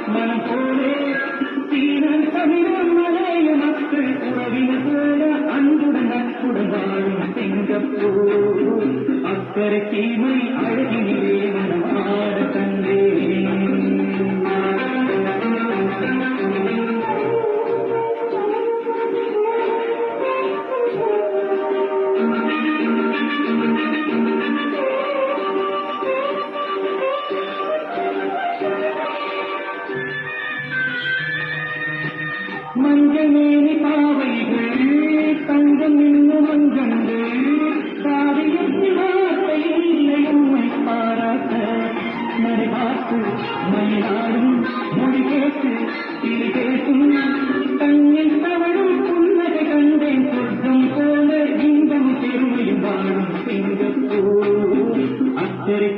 மனம் போலே தீரன் தமிழன் மலைய மக்கள் உறவினர் போல அன்புடன் நட்புடன் வாழும் சிங்கப்பூர் அக்கறை தீமை அழகினிலே மனமாட கண்டேன். மஞ்சமேனி பாவைகள் தங்கம் இன்னும் மஞ்சங்கள் காவியத்தில் வார்த்தை இல்லை உண்மை பாராட்ட மறைபார்த்து மயிலாடும் மொழி கேட்டு கிளி பேசும் தன்னில் தவழும் புன்னகை கண்டேன் சொர்க்கம் போல இன்பம் பெருமையும் வாழும் சிங்கப்பூர் அக்கறை